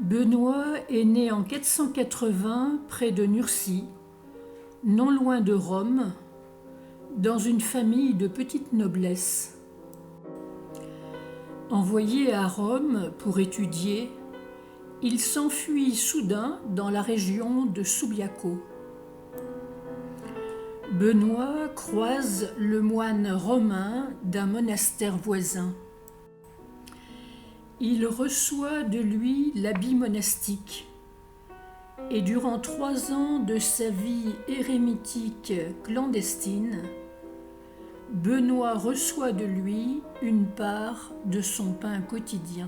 Benoît est né en 480 près de Nursie, non loin de Rome, dans une famille de petite noblesse. Envoyé à Rome pour étudier, il s'enfuit soudain dans la région de Subiaco. Benoît croise le moine romain d'un monastère voisin. Il reçoit de lui l'habit monastique et durant 3 ans de sa vie érémitique clandestine, Benoît reçoit de lui une part de son pain quotidien.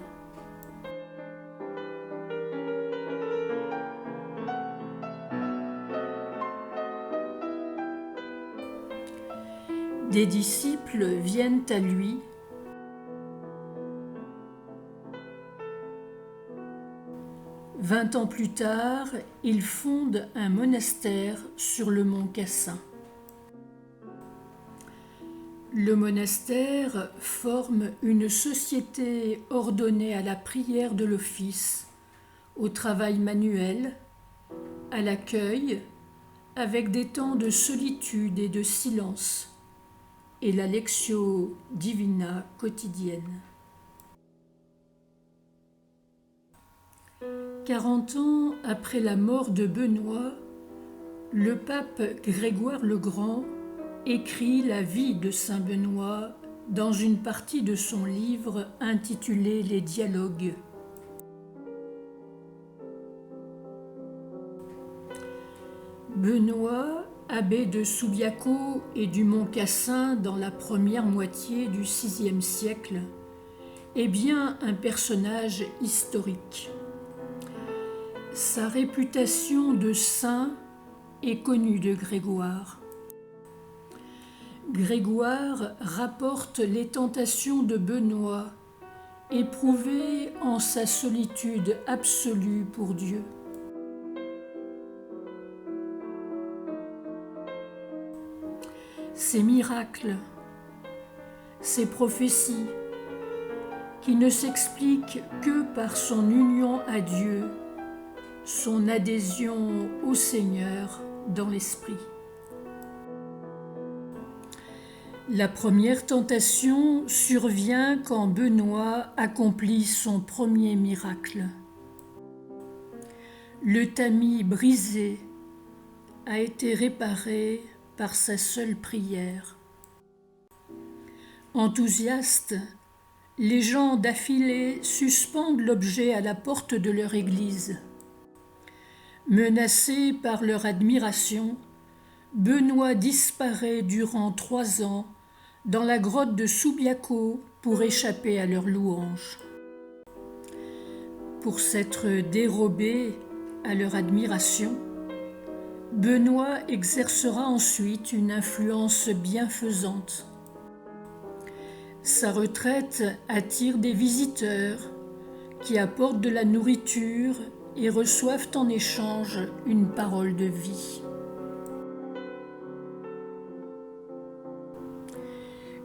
Des disciples viennent à lui. 20 ans plus tard, il fonde un monastère sur le mont Cassin. Le monastère forme une société ordonnée à la prière de l'office, au travail manuel, à l'accueil, avec des temps de solitude et de silence, et la lectio divina quotidienne. 40 ans après la mort de Benoît, le pape Grégoire le Grand écrit la vie de saint Benoît dans une partie de son livre intitulé Les Dialogues. Benoît, abbé de Subiaco et du mont Cassin dans la première moitié du VIe siècle, est bien un personnage historique. Sa réputation de saint est connue de Grégoire. Grégoire rapporte les tentations de Benoît, éprouvées en sa solitude absolue pour Dieu. Ses miracles, ses prophéties, qui ne s'expliquent que par son union à Dieu, son adhésion au Seigneur dans l'esprit. La première tentation survient quand Benoît accomplit son premier miracle. Le tamis brisé a été réparé par sa seule prière. Enthousiastes, les gens d'affilée suspendent l'objet à la porte de leur église. Menacé par leur admiration, Benoît disparaît durant 3 ans dans la grotte de Subiaco pour échapper à leurs louanges. Pour s'être dérobé à leur admiration, Benoît exercera ensuite une influence bienfaisante. Sa retraite attire des visiteurs qui apportent de la nourriture et reçoivent en échange une parole de vie.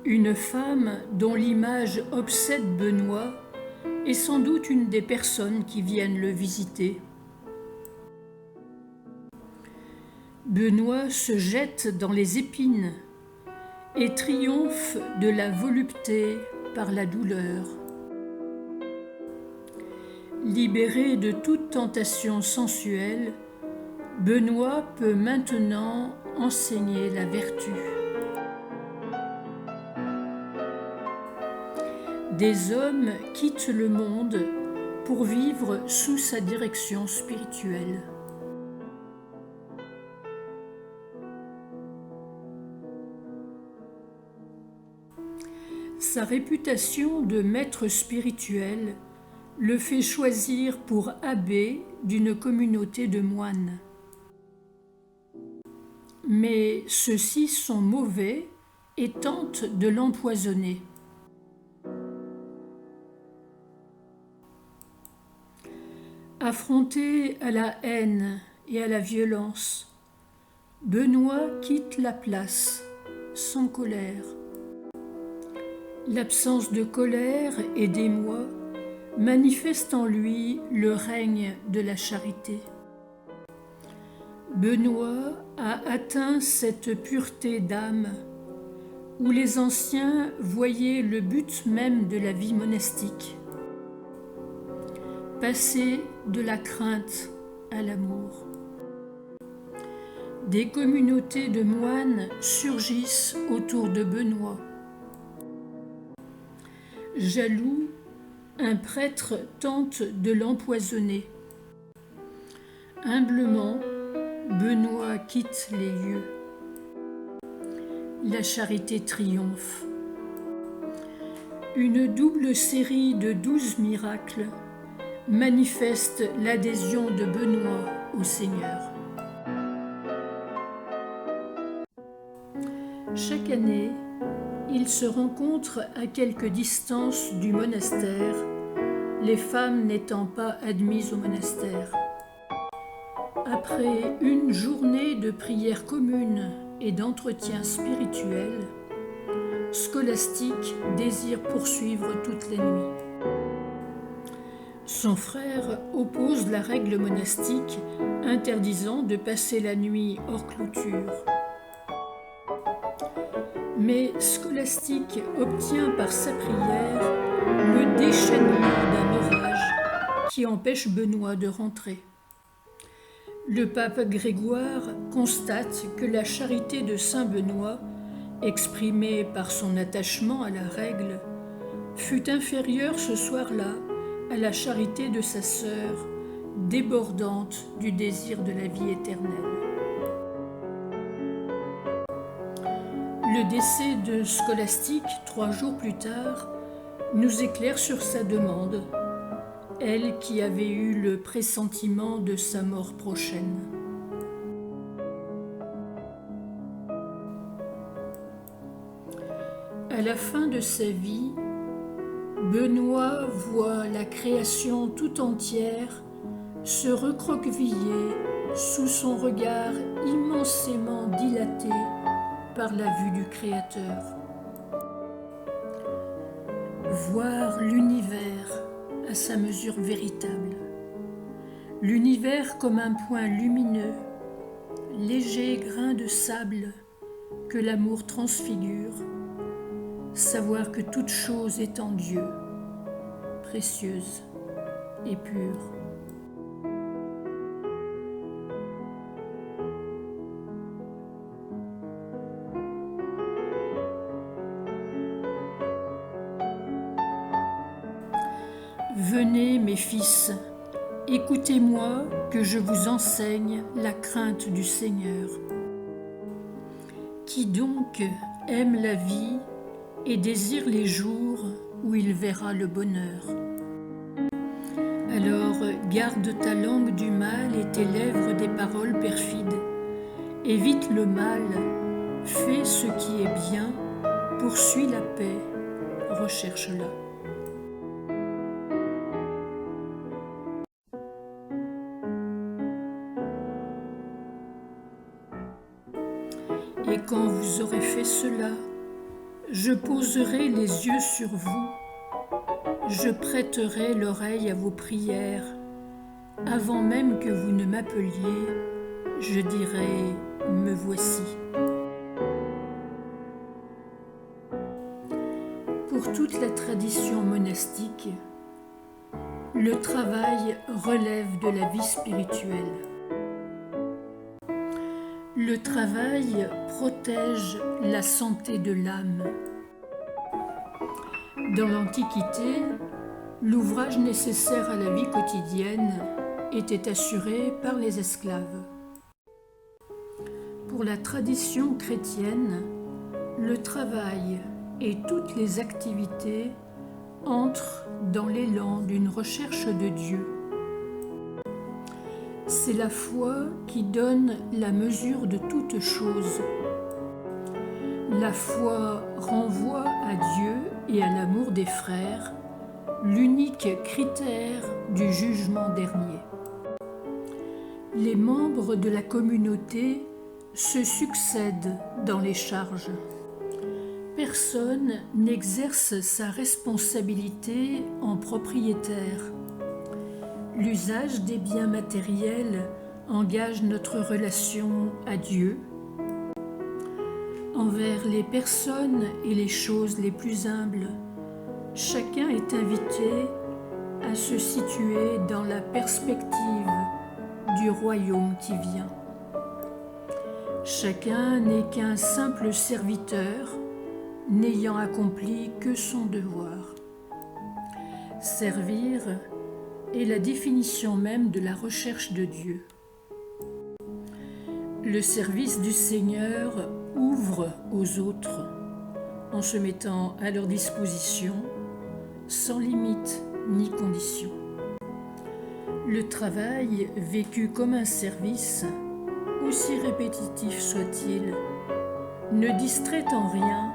Une femme dont l'image obsède Benoît est sans doute une des personnes qui viennent le visiter. Benoît se jette dans les épines et triomphe de la volupté par la douleur. Libéré de toute tentation sensuelle, Benoît peut maintenant enseigner la vertu. Des hommes quittent le monde pour vivre sous sa direction spirituelle. Sa réputation de maître spirituel le fait choisir pour abbé d'une communauté de moines. Mais ceux-ci sont mauvais et tentent de l'empoisonner. Affronté à la haine et à la violence, Benoît quitte la place, sans colère. L'absence de colère et d'émoi manifeste en lui le règne de la charité. Benoît a atteint cette pureté d'âme où les anciens voyaient le but même de la vie monastique, passer de la crainte à l'amour. Des communautés de moines surgissent autour de Benoît. Jaloux, un prêtre tente de l'empoisonner. Humblement, Benoît quitte les lieux. La charité triomphe. Une double série de 12 miracles manifeste l'adhésion de Benoît au Seigneur. Chaque année, il se rencontre à quelque distance du monastère, les femmes n'étant pas admises au monastère. Après une journée de prière commune et d'entretien spirituel, Scolastique désire poursuivre toute la nuit. Son frère oppose la règle monastique interdisant de passer la nuit hors clôture. Mais Scolastique obtient par sa prière le déchaînement d'un orage qui empêche Benoît de rentrer. Le pape Grégoire constate que la charité de saint Benoît, exprimée par son attachement à la règle, fut inférieure ce soir-là à la charité de sa sœur, débordante du désir de la vie éternelle. Le décès de Scolastique, 3 jours plus tard, nous éclaire sur sa demande, elle qui avait eu le pressentiment de sa mort prochaine. À la fin de sa vie, Benoît voit la création tout entière se recroqueviller sous son regard immensément dilaté par la vue du Créateur. Voir l'univers à sa mesure véritable, l'univers comme un point lumineux, léger grain de sable que l'amour transfigure, savoir que toute chose est en Dieu, précieuse et pure. Venez, mes fils, écoutez-moi que je vous enseigne la crainte du Seigneur. Qui donc aime la vie et désire les jours où il verra le bonheur. Alors garde ta langue du mal et tes lèvres des paroles perfides. Évite le mal, fais ce qui est bien, poursuis la paix, recherche-la. Et quand vous aurez fait cela, je poserai les yeux sur vous, je prêterai l'oreille à vos prières. Avant même que vous ne m'appeliez, je dirai « Me voici ». Pour toute la tradition monastique, le travail relève de la vie spirituelle. Le travail protège la santé de l'âme. Dans l'Antiquité, l'ouvrage nécessaire à la vie quotidienne était assuré par les esclaves. Pour la tradition chrétienne, le travail et toutes les activités entrent dans l'élan d'une recherche de Dieu. C'est la foi qui donne la mesure de toute chose. La foi renvoie à Dieu et à l'amour des frères, l'unique critère du jugement dernier. Les membres de la communauté se succèdent dans les charges. Personne n'exerce sa responsabilité en propriétaire. L'usage des biens matériels engage notre relation à Dieu. Envers les personnes et les choses les plus humbles, chacun est invité à se situer dans la perspective du royaume qui vient. Chacun n'est qu'un simple serviteur, n'ayant accompli que son devoir. Servir est la définition même de la recherche de Dieu. Le service du Seigneur ouvre aux autres en se mettant à leur disposition sans limite ni condition. Le travail vécu comme un service, aussi répétitif soit-il, ne distrait en rien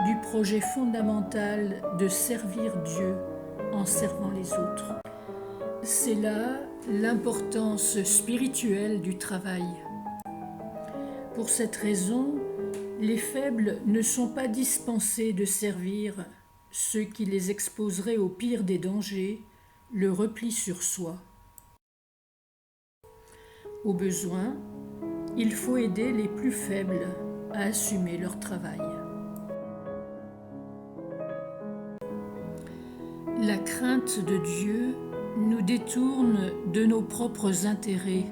du projet fondamental de servir Dieu en servant les autres. C'est là l'importance spirituelle du travail. Pour cette raison, les faibles ne sont pas dispensés de servir ceux qui les exposeraient au pire des dangers, le repli sur soi. Au besoin, il faut aider les plus faibles à assumer leur travail. La crainte de Dieu nous détourne de nos propres intérêts.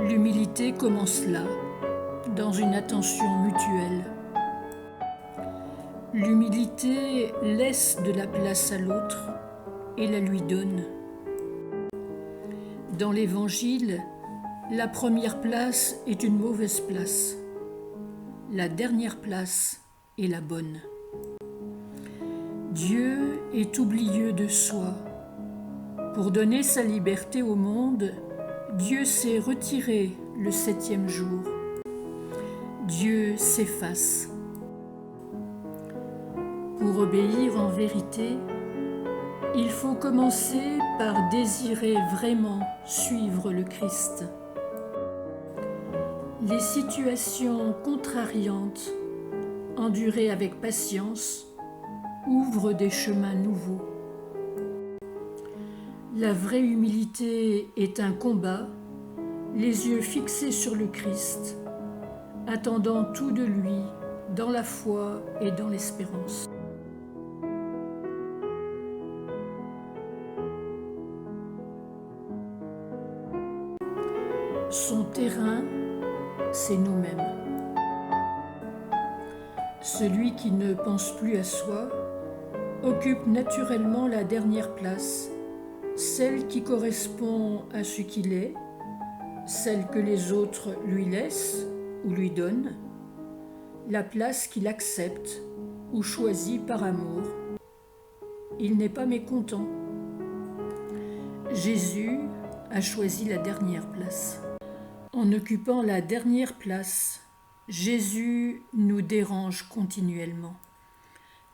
L'humilité commence là, dans une attention mutuelle. L'humilité laisse de la place à l'autre et la lui donne. Dans l'Évangile, la première place est une mauvaise place. La dernière place est la bonne. Dieu est oublieux de soi. Pour donner sa liberté au monde, Dieu s'est retiré le 7e jour. Dieu s'efface. Pour obéir en vérité, il faut commencer par désirer vraiment suivre le Christ. Les situations contrariantes, endurées avec patience, ouvrent des chemins nouveaux. La vraie humilité est un combat, les yeux fixés sur le Christ, attendant tout de lui dans la foi et dans l'espérance. Son terrain, c'est nous-mêmes. Celui qui ne pense plus à soi occupe naturellement la dernière place, celle qui correspond à ce qu'il est, celle que les autres lui laissent ou lui donnent, la place qu'il accepte ou choisit par amour. Il n'est pas mécontent. Jésus a choisi la dernière place. En occupant la dernière place, Jésus nous dérange continuellement.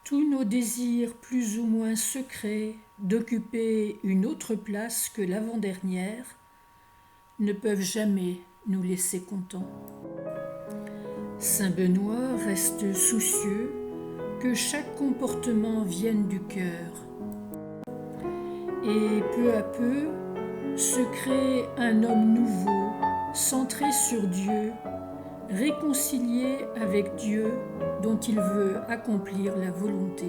Tous nos désirs plus ou moins secrets d'occuper une autre place que l'avant-dernière ne peuvent jamais nous laisser contents. Saint Benoît reste soucieux que chaque comportement vienne du cœur. Et peu à peu se crée un homme nouveau, centré sur Dieu, réconcilié avec Dieu dont il veut accomplir la volonté.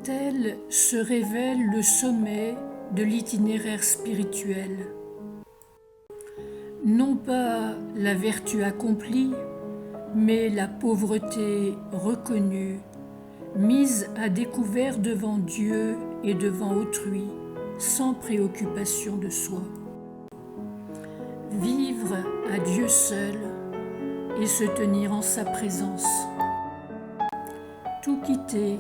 Tel se révèle le sommet de l'itinéraire spirituel. Non pas la vertu accomplie, mais la pauvreté reconnue, mise à découvert devant Dieu et devant autrui, sans préoccupation de soi. Vivre à Dieu seul et se tenir en sa présence. Tout quitter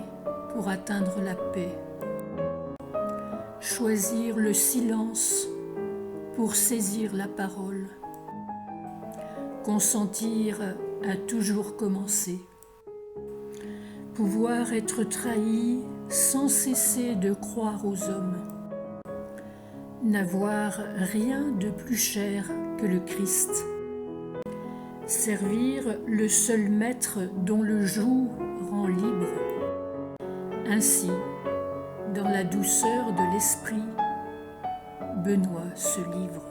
pour atteindre la paix. Choisir le silence pour saisir la parole. Consentir à toujours commencer. Pouvoir être trahi sans cesser de croire aux hommes. N'avoir rien de plus cher que le Christ. servir le seul maître dont le joug rend libre. Ainsi, dans la douceur de l'esprit, Benoît se livre.